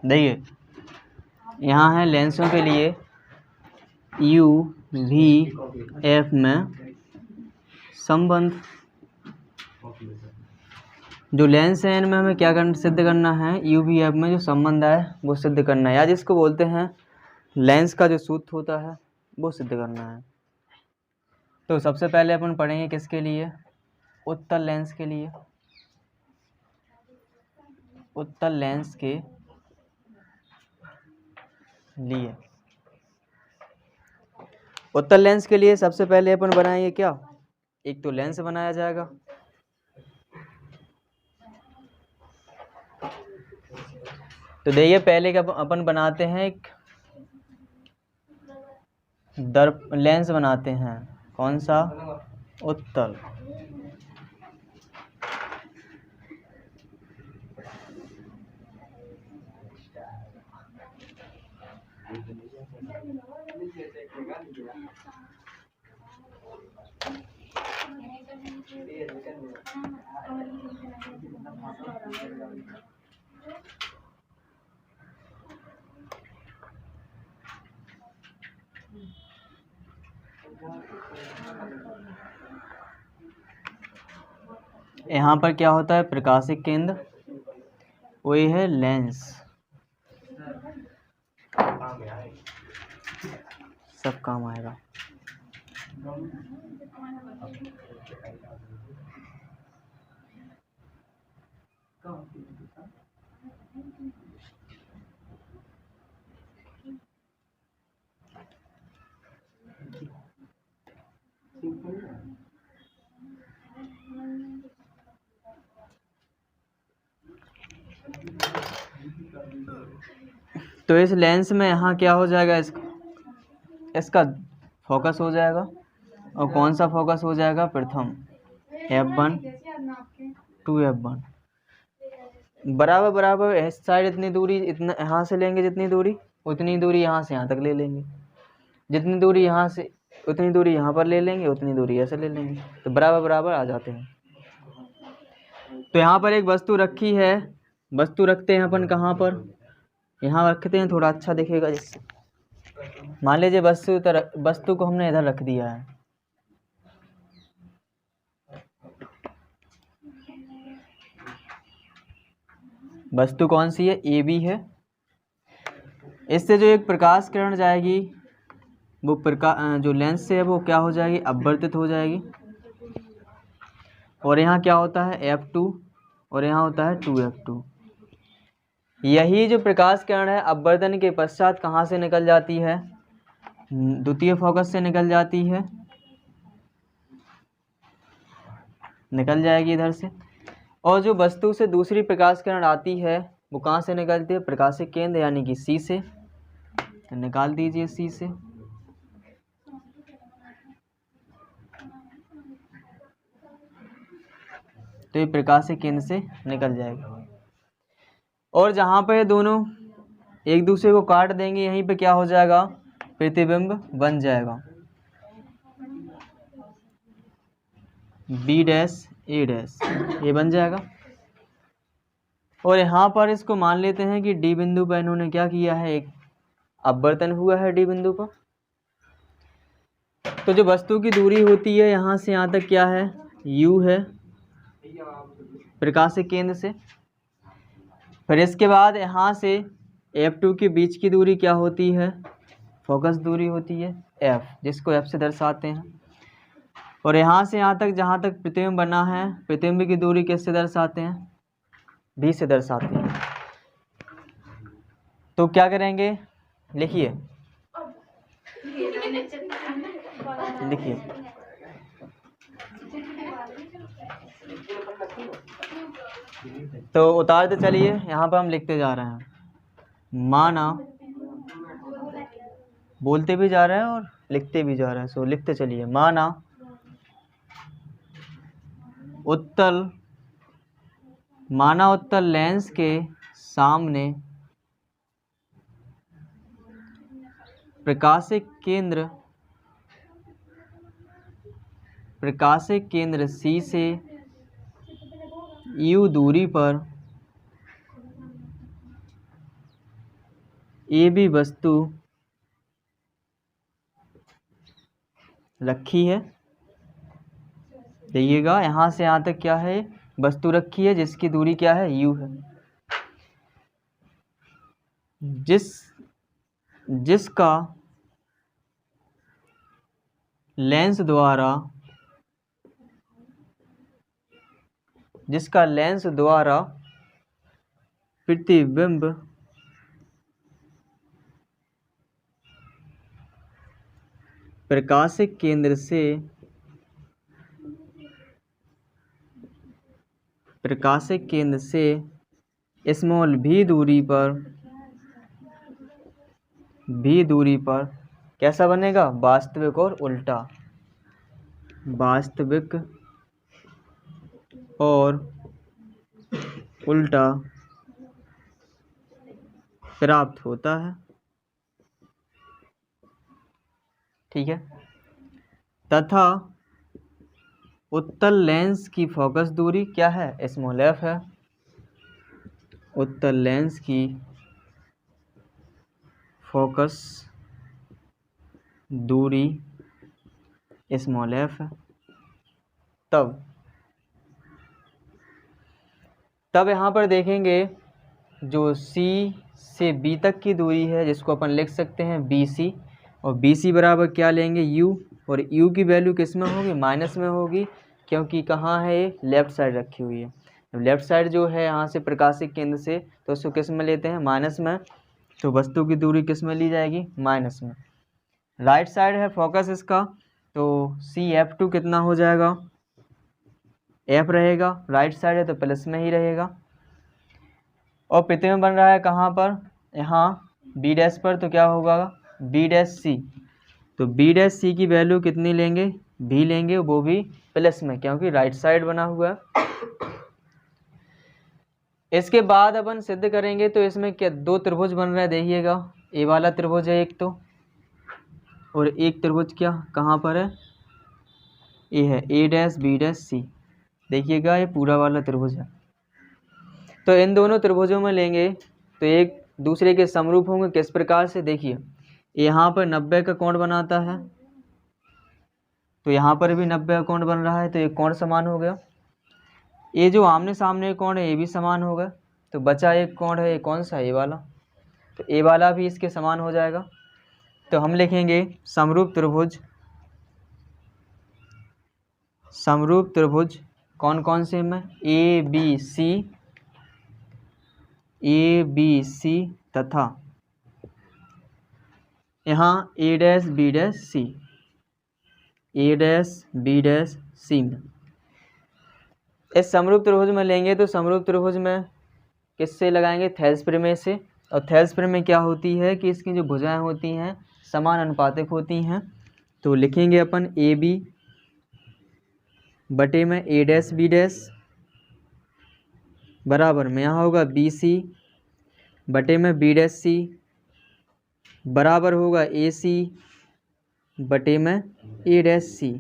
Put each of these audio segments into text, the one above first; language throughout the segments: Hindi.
देखिए यहाँ है लेंसों के लिए यू वी एफ में संबंध। जो लेंस है इनमें हमें क्या सिद्ध करना है, यू वी एफ में जो संबंध है वो सिद्ध करना है, या जिसको बोलते हैं लेंस का जो सूत्र होता है वो सिद्ध करना है। तो सबसे पहले अपन पढ़ेंगे किसके लिए, उत्तल लेंस के लिए। उत्तल लेंस के लिए, उत्तल लेंस के लिए सबसे पहले अपन बनाएंगे क्या, एक तो लेंस बनाया जाएगा। तो देखिए पहले क्या अपन बनाते हैं, एक लेंस बनाते हैं, कौन सा, उत्तल। यहाँ पर क्या होता है, प्रकाशिक केंद्र, वही है लेंस। सब काम आएगा। तो इस लेंस में यहाँ क्या हो जाएगा, इसका फोकस हो जाएगा, और कौन सा फोकस हो जाएगा, प्रथम F1 टू F1 बराबर बराबर इस साइड इतनी दूरी, इतना यहाँ से लेंगे जितनी दूरी, उतनी दूरी यहाँ से यहाँ तक ले लेंगे, जितनी दूरी यहाँ से उतनी दूरी यहाँ पर ले लेंगे, उतनी दूरी ऐसे ले लेंगे, तो बराबर बराबर आ जाते हैं। तो यहाँ पर एक वस्तु रखी है, वस्तु रखते हैं अपन कहाँ पर, यहाँ रखते हैं, थोड़ा अच्छा दिखेगा जिससे। मान लीजिए वस्तु को हमने इधर रख दिया है, वस्तु कौन सी है, ए बी है। इससे जो एक प्रकाश किरण जाएगी वो जो लेंस से है वो क्या हो जाएगी, अपवर्तित हो जाएगी। और यहाँ क्या होता है, F2, और यहाँ होता है 2F2। यही जो प्रकाश किरण है अपवर्तन के पश्चात कहाँ से निकल जाती है, द्वितीय फोकस से निकल जाती है, निकल जाएगी इधर से। और जो वस्तु से दूसरी प्रकाश किरण आती है वो कहाँ से निकलती है, प्रकाशिक केंद्र यानी कि C से। तो निकाल दीजिए C से। तो ये प्रकाशिक केंद्र से निकल जाएगा। और जहाँ पर दोनों एक दूसरे को काट देंगे, यहीं पे क्या हो जाएगा, प्रतिबिंब बन जाएगा, B डैश A डैश, ये बन जाएगा। और यहाँ पर इसको मान लेते हैं कि D बिंदु पर इन्होंने क्या किया है, एक अपवर्तन हुआ है D बिंदु पर। तो जो वस्तु की दूरी होती है यहाँ से यहाँ तक क्या है, U है, प्रकाशिक केंद्र से। फिर इसके बाद यहाँ से F2 के बीच की दूरी क्या होती है, फोकस दूरी होती है F, जिसको F से दर्शाते हैं। और यहाँ से यहाँ तक जहाँ तक प्रतिबिंब बना है, प्रतिबिंब की दूरी किससे दर्शाते हैं, B से दर्शाते हैं। तो क्या करेंगे, लिखिए लिखिए, तो उतारते चलिए, यहाँ पर हम लिखते जा रहे हैं, माना, बोलते भी जा रहे हैं और लिखते भी जा रहे हैं। सो लिखते चलिए, माना उत्तल लेंस के सामने प्रकाशिक केंद्र C से U दूरी पर ए बी वस्तु रखी है, देखिएगा यहाँ से यहाँ तक क्या है, वस्तु रखी है जिसकी दूरी क्या है, u है। जिसका लेंस द्वारा प्रतिबिंब प्रकाशिक केंद्र से स्मॉल v दूरी पर कैसा बनेगा, वास्तविक और उल्टा, वास्तविक और उल्टा प्राप्त होता है, ठीक है। तथा उत्तल लेंस की फोकस दूरी क्या है, स्मॉल f है। उत्तल लेंस की फोकस दूरी स्मॉल f है। तब यहाँ पर देखेंगे जो C से B तक की दूरी है, जिसको अपन लिख सकते हैं BC, और BC बराबर क्या लेंगे, U, और U की वैल्यू किस में होगी, माइनस में होगी, क्योंकि कहाँ है ये, लेफ्ट साइड रखी हुई है। लेफ्ट साइड जो है यहाँ से प्रकाशिक केंद्र से, तो उसको किस में लेते हैं, माइनस में, तो वस्तु की दूरी किस में ली जाएगी, माइनस में। राइट साइड है फोकस इसका, तो CF2 कितना हो जाएगा, F रहेगा, राइट साइड है तो प्लस में ही रहेगा। और प्रतिबिंब बन रहा है कहाँ पर, यहाँ B' पर, तो क्या होगा, B'C, तो B'C की वैल्यू कितनी लेंगे, भी लेंगे, वो भी प्लस में, क्योंकि राइट साइड बना हुआ है। इसके बाद अपन सिद्ध करेंगे, तो इसमें क्या दो त्रिभुज बन रहा है, देखिएगा, ए वाला त्रिभुज है एक तो, और एक त्रिभुज क्या कहाँ पर है, ये है A', B', C, देखिएगा ये पूरा वाला त्रिभुज है। तो इन दोनों त्रिभुजों में लेंगे तो एक दूसरे के समरूप होंगे, किस प्रकार से, देखिए यहाँ पर 90 का कोण बनाता है, तो यहाँ पर भी 90 का कोण बन रहा है, तो ये कोण समान हो गया। ये जो आमने सामने कोण है ये भी समान होगा, तो बचा एक कोण है, ये कौन सा, ये वाला, तो ये वाला भी इसके समान हो जाएगा। तो हम लिखेंगे समरूप त्रिभुज कौन कौन से में, ए बी सी तथा यहाँ A', B', C में। इस समरूप त्रिभुज में लेंगे तो समरूप त्रिभुज में किससे लगाएंगे, थेल्स प्रमेय से, और थेल्स प्रमेय क्या होती है कि इसकी जो भुजाएं होती हैं समान अनुपातिक होती हैं। तो लिखेंगे अपन AB बटे में A', बराबर में यहाँ होगा BC बटे में B', बराबर होगा AC बटे में A',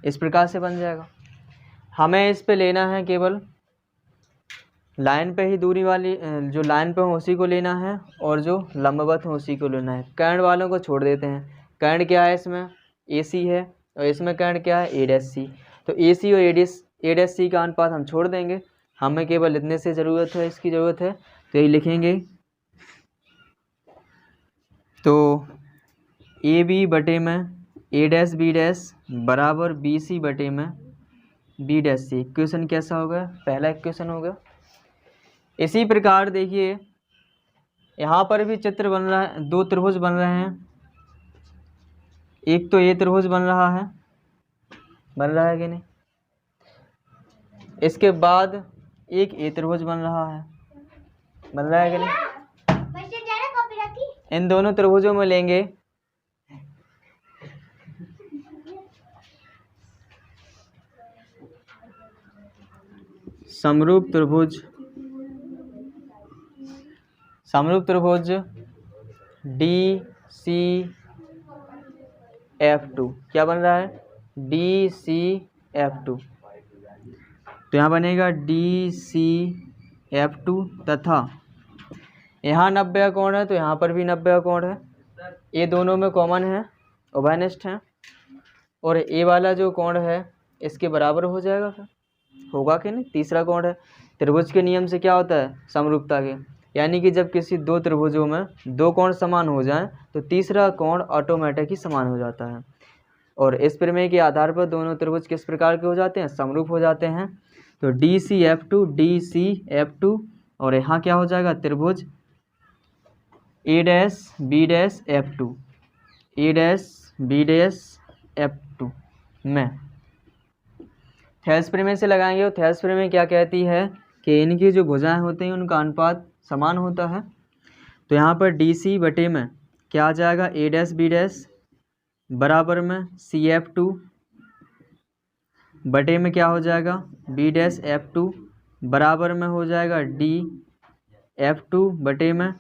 इस प्रकार से बन जाएगा। हमें इस पे लेना है केवल लाइन पे ही दूरी वाली, जो लाइन पे हो उसी को लेना है, और जो लंबवत हो उसी को लेना है। कर्ण वालों को छोड़ देते हैं। कर्ण क्या है, इसमें AC है, और इसमें कर्ण क्या है, A', तो AC और A', का अनुपात हम छोड़ देंगे, हमें केवल इतने से ज़रूरत है, इसकी ज़रूरत है, तो यही लिखेंगे। तो AB बटे में A', B' बराबर BC बटे में B', इक्वेशन कैसा होगा, पहला इक्वेशन होगा। इसी प्रकार देखिए यहाँ पर भी चित्र बन रहा है, दो त्रिभुज बन रहे हैं। एक तो ये त्रिभुज बन रहा है कि नहीं, इसके बाद एक ये त्रिभुज बन रहा है कि नहीं। इन दोनों त्रिभुजों में लेंगे समरूप त्रिभुज DCF2, क्या बन रहा है, DCF2, तो यहाँ बनेगा DCF2 तथा यहाँ 90 का कोण है तो यहाँ पर भी 90 का कोण है, ये दोनों में कॉमन है, उभयनिष्ठ है, और ए वाला जो कोण है इसके बराबर हो जाएगा, फिर होगा कि नहीं। तीसरा कोण है, त्रिभुज के नियम से क्या होता है, समरूपता के, यानी कि जब किसी दो त्रिभुजों में दो कोण समान हो जाएं तो तीसरा कोण ऑटोमेटिक ही समान हो जाता है। और इस प्रमेय के आधार पर दोनों त्रिभुज किस प्रकार के हो जाते हैं, समरूप हो जाते हैं। तो DCF2 और यहाँ क्या हो जाएगा, त्रिभुज A', B', में थेल्स प्रमेय से लगाएंगे। और थेल्स प्रमेय क्या कहती है कि इनकी जो भुजाएं होती हैं उनका अनुपात समान होता है। तो यहाँ पर DC बटे में क्या आ जाएगा, A', B' बराबर में CF2 बटे में क्या हो जाएगा, B', बराबर में हो जाएगा DF2 बटे में A',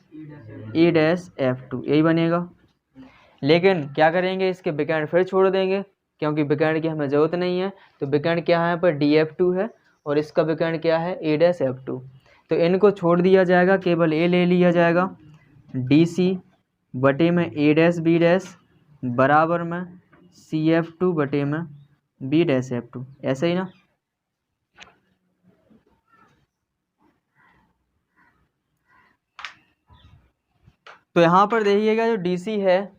यही बनेगा। लेकिन क्या करेंगे, इसके विकर्ण फिर छोड़ देंगे, क्योंकि विकर्ण की हमें ज़रूरत नहीं है। तो विकर्ण क्या है, यहाँ पर DF2 है और इसका विकर्ण क्या है, A', तो इनको छोड़ दिया जाएगा, केवल A ले लिया जाएगा। DC बटे में A', B' बराबर में CF2 बटे में B', ऐसे ही ना। तो यहाँ पर देखिएगा जो DC है,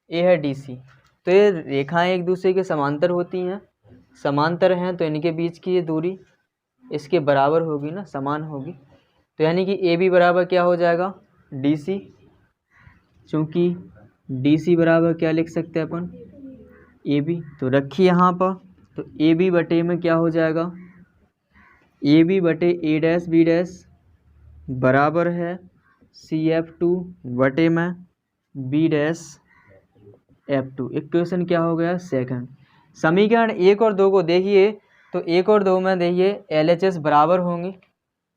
ये है DC, तो ये रेखाएं एक दूसरे के समांतर होती हैं, समांतर हैं तो इनके बीच की ये दूरी इसके बराबर होगी ना, समान होगी। तो यानी कि AB बराबर क्या हो जाएगा, DC, चूँकि DC बराबर क्या लिख सकते हैं अपन, AB। तो रखिए यहाँ पर, तो AB बटे में क्या हो जाएगा, AB बटे A', B' बराबर है CF2 बटे में B', इक्वेशन क्या हो गया, सेकंड। समीकरण 1 और 2 को देखिए, तो 1 और 2 में देखिए LHS बराबर होंगी।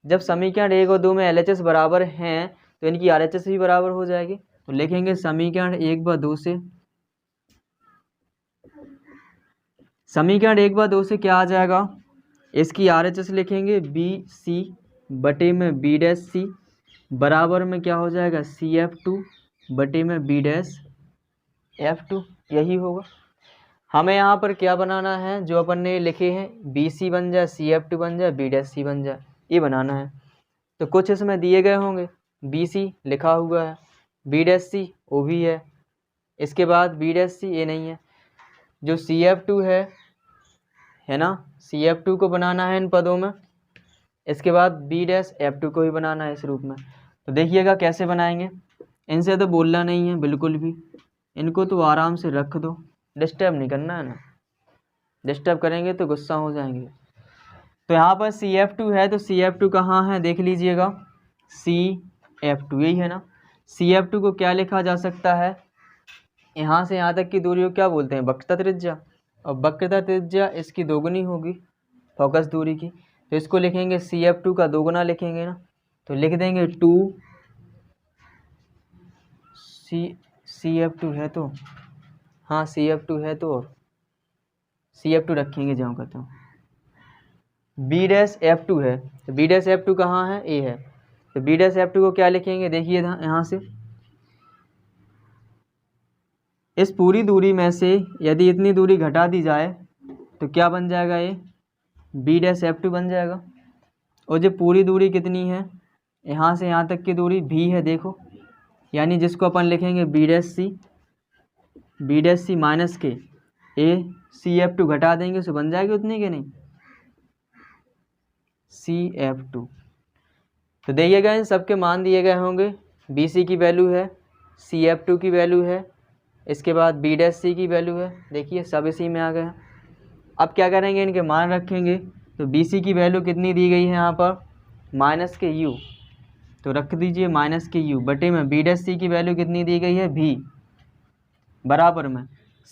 जब समीकरण 1 और 2 में LHS बराबर हैं तो इनकी RHS भी बराबर हो जाएगी। तो लिखेंगे समीकरण 1 व 2 से, समीकरण 1 व 2 से क्या आ जाएगा, इसकी RHS लिखेंगे BC बटे में B', बराबर में क्या हो जाएगा, CF2 बटे में B', यही होगा। हमें यहाँ पर क्या बनाना है, जो अपन ने लिखे हैं BC बन जाए, CF2 बन जाए, B', बन जाए, ये बनाना है। तो कुछ इसमें दिए गए होंगे, BC लिखा हुआ है, B', वो भी है, इसके बाद B', ये नहीं है। जो CF2 है ना, CF2 को बनाना है इन पदों में, इसके बाद B', को ही बनाना है इस रूप में। तो देखिएगा कैसे बनाएंगे, इनसे तो बोलना नहीं है बिल्कुल भी, इनको तो आराम से रख दो, डिस्टर्ब नहीं करना है ना, डिस्टर्ब करेंगे तो गुस्सा हो जाएंगे। तो यहाँ पर CF2 है, तो CF2 कहाँ है देख लीजिएगा, CF2 यही है ना। CF2 को क्या लिखा जा सकता है, यहाँ से यहाँ तक की दूरी को क्या बोलते हैं, वक्रता त्रिज्या, और वक्रता त्रिज्या इसकी दोगुनी होगी फोकस दूरी की। तो इसको लिखेंगे CF2 का दोगुना लिखेंगे ना, तो लिख देंगे 2 CF2 है तो, हाँ CF2 है तो, और CF2 रखेंगे जहाँ कहता हूँ। B', है, तो B', कहाँ है, A है, तो B', को क्या लिखेंगे, देखिए यहाँ से, इस पूरी दूरी में से यदि इतनी दूरी घटा दी जाए तो क्या बन जाएगा, ये B', बन जाएगा। और जो पूरी दूरी कितनी है, यहाँ से यहाँ तक की दूरी V है, देखो, यानी जिसको अपन लिखेंगे B' माइनस के A CF2 घटा देंगे तो बन जाएगी उतनी के नहीं, CF2। तो देखिएगा इन सबके मान दिए गए होंगे, BC की वैल्यू है, CF2 की वैल्यू है, इसके बाद B' की वैल्यू है, देखिए सब इसी में आ गया। अब क्या करेंगे, इनके मान रखेंगे। तो BC की वैल्यू कितनी दी गई है यहाँ पर, माइनस के U, तो रख दीजिए माइनस के U बटे में B' की वैल्यू कितनी दी गई है, V, बराबर में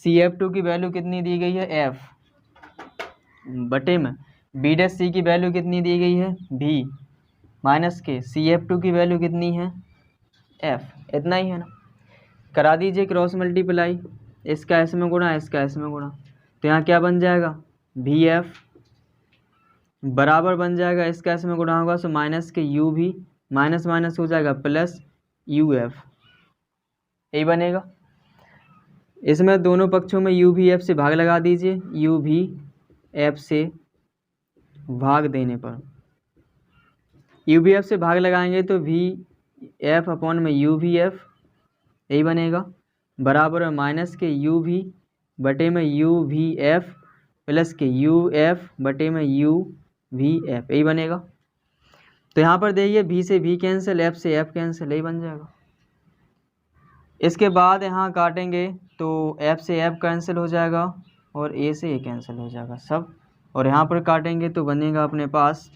CF2 की वैल्यू कितनी दी गई है, F, बटे में B' की वैल्यू कितनी दी गई है, V, माइनस के CF2 की वैल्यू कितनी है, F। इतना ही है ना, करा दीजिए क्रॉस मल्टीप्लाई, इसका इसमें गुणा, इसका इसमें गुणा, तो यहाँ क्या बन जाएगा, VF बराबर बन जाएगा, इसका इसमें गुणा होगा तो माइनस के U भी, माइनस माइनस हो जाएगा प्लस यू एफ, यही बनेगा। इसमें दोनों पक्षों में यू भी एफ से भाग लगा दीजिए। यू भी एफ से भाग देने पर यू भी एफ से भाग लगाएंगे तो वी एफ अपॉन में यू भी एफ, यही बनेगा, बराबर में माइनस के यू भी बटे में यू भी एफ प्लस के यू एफ बटे में यू वी एफ, यही बनेगा। तो यहाँ पर देखिए भी से भी कैंसिल, एफ से एफ कैंसिल, यही बन जाएगा। इसके बाद यहाँ काटेंगे तो एफ से एफ कैंसिल हो जाएगा और ए से ए कैंसिल हो जाएगा सब, और यहाँ पर काटेंगे तो बनेगा अपने पास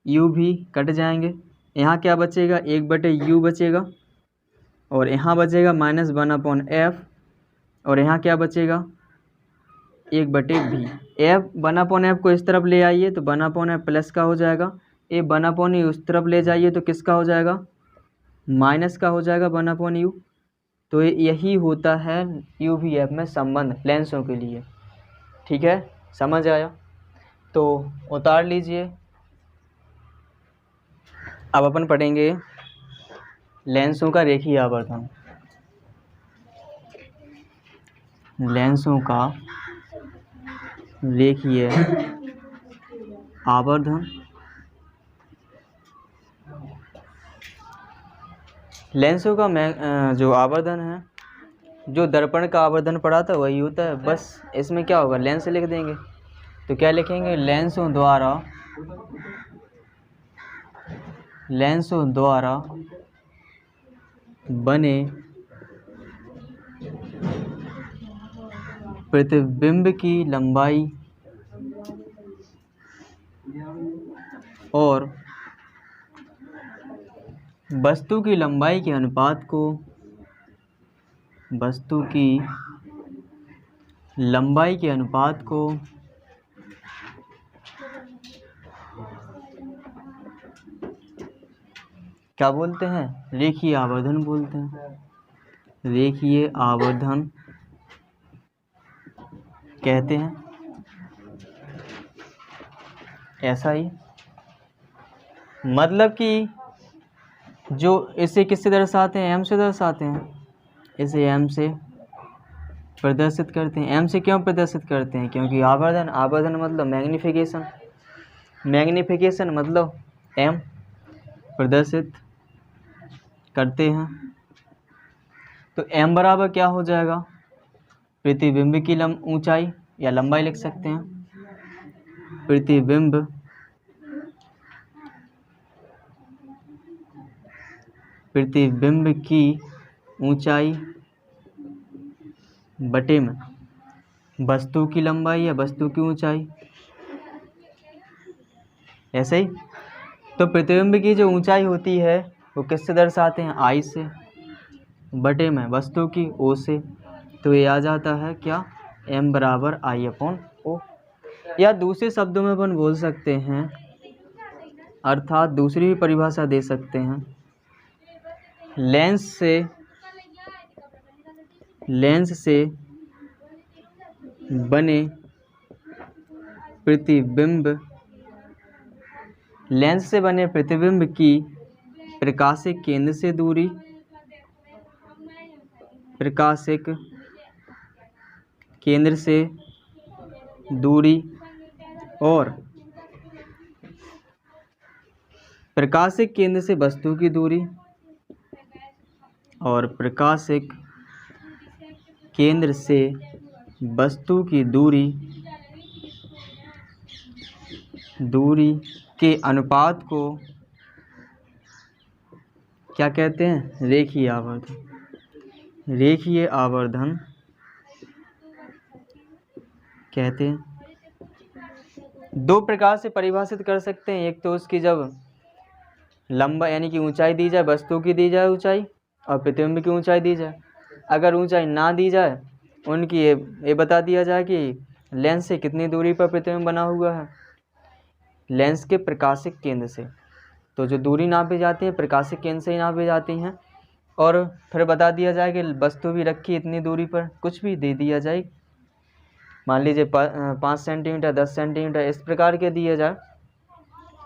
यू भी कट जाएंगे। यहाँ क्या बचेगा, एक बटे यू बचेगा और यहाँ बचेगा माइनस वन अपॉन एफ, और यहाँ क्या बचेगा, एक बटे भी। एफ वन अपॉन एफ को इस तरफ ले आइए तो वन अपॉन एफ प्लस का हो जाएगा, ए वन अपॉन यू उस तरफ ले जाइए तो किसका हो जाएगा, माइनस का हो जाएगा वन अपॉन यू। तो यही होता है यू भी एफ में संबंध लेंसों के लिए। ठीक है, समझ आया? तो उतार लीजिए। अब अपन पढ़ेंगे लेंसों का रेखीय आवर्धन। लेंसों का रेखीय आवर्धन। लेंसों का जो आवर्धन है, जो दर्पण का आवर्धन पड़ा था वही होता है, बस इसमें क्या होगा, लेंस लिख देंगे। तो क्या लिखेंगे, लेंसों द्वारा बने प्रतिबिंब की लंबाई और वस्तु की लंबाई के अनुपात को क्या बोलते हैं, रेखीय आवर्धन बोलते हैं। रेखीय आवर्धन कहते हैं। ऐसा ही मतलब कि जो इसे किससे दर्शाते हैं, एम से दर्शाते हैं, इसे एम से प्रदर्शित करते हैं। एम से क्यों प्रदर्शित करते हैं, क्योंकि आवर्धन मतलब मैग्नीफिकेशन मतलब एम प्रदर्शित करते हैं। तो एम बराबर क्या हो जाएगा, प्रतिबिंब की ऊंचाई या लंबाई लिख सकते हैं। प्रतिबिंब की ऊंचाई बटे में वस्तु की लंबाई या वस्तु की ऊंचाई, ऐसे ही। तो प्रतिबिंब की जो ऊंचाई होती है वो किससे दर्शाते हैं, आई से, बटे में वस्तु की ओ से। तो ये आ जाता है क्या, एम बराबर आई अपॉन ओ। या दूसरे शब्दों में अपन बोल सकते हैं, अर्थात दूसरी भी परिभाषा दे सकते हैं, लेंस से बने प्रतिबिंब की प्रकाशिक केंद्र से दूरी और प्रकाशिक केंद्र से वस्तु की दूरी और प्रकाशिक केंद्र से वस्तु की दूरी के अनुपात को क्या कहते हैं, रेखीय आवर्धन। रेखीय आवर्धन कहते हैं। दो प्रकार से परिभाषित कर सकते हैं, एक तो उसकी जब लंबा यानी कि ऊंचाई दी जाए, वस्तु की दी जाए ऊंचाई, और प्रतिबिंब की ऊंचाई दी जाए। अगर ऊंचाई ना दी जाए, उनकी ये बता दिया जाए कि लेंस से कितनी दूरी पर प्रतिबिंब बना हुआ है, लेंस के प्रकाशिक केंद्र से। तो जो दूरी नापी जाती है प्रकाशिक केंद्र से ही नापी जाती हैं, और फिर बता दिया जाए कि वस्तु भी रखी इतनी दूरी पर, कुछ भी दे दिया जाए, मान लीजिए 5 सेंटीमीटर 10 सेंटीमीटर इस प्रकार के दिया जाए।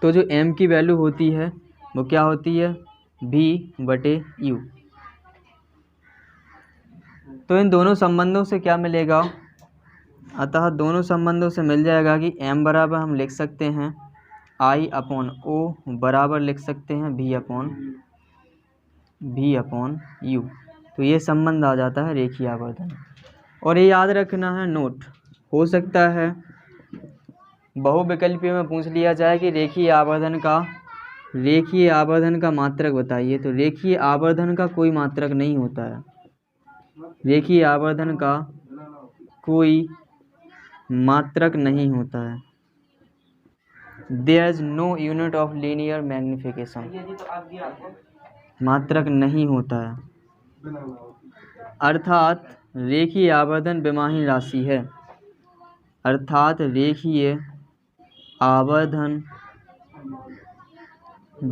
तो जो एम की वैल्यू होती है वो क्या होती है, V/U। तो इन दोनों संबंधों से क्या मिलेगा, अतः दोनों संबंधों से मिल जाएगा कि m बराबर हम लिख सकते हैं I/O बराबर लिख सकते हैं V/U। तो ये संबंध आ जाता है रेखीय आवर्धन। और ये याद रखना है नोट, हो सकता है बहुविकल्पीय में पूछ लिया जाए कि रेखीय आवर्धन का मात्रक बताइए। तो रेखीय आवर्धन का कोई मात्रक नहीं होता है, रेखीय आवर्धन का कोई मात्रक नहीं होता है। There is no unit of linear magnification, मात्रक नहीं होता है। अर्थात रेखीय आवर्धन विमाहीन राशि है, अर्थात रेखीय आवर्धन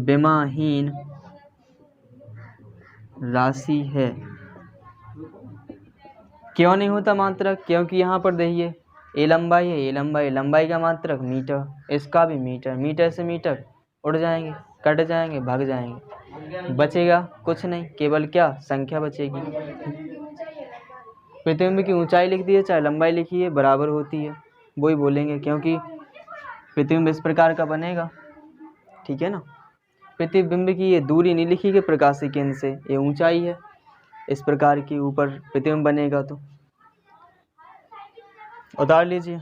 विमाहीन राशि है। क्यों नहीं होता मात्रक, क्योंकि यहाँ पर देखिए ए लंबाई है, ए लंबाई का मात्रक मीटर, इसका भी मीटर, मीटर से मीटर उड़ जाएंगे, कट जाएंगे, भाग जाएंगे, बचेगा कुछ नहीं, केवल क्या संख्या बचेगी। प्रतिबिंब की ऊंचाई लिख दी है चाहे लंबाई लिखी है बराबर होती है, वही बोलेंगे, क्योंकि प्रतिबिंब इस प्रकार का बनेगा, ठीक है ना। प्रतिबिंब की ये दूरी नहीं लिखी कि प्रकाशीय केंद्र से, ये ऊंचाई है, इस प्रकार की ऊपर प्रतिबिंब बनेगा। तो उतार लीजिए।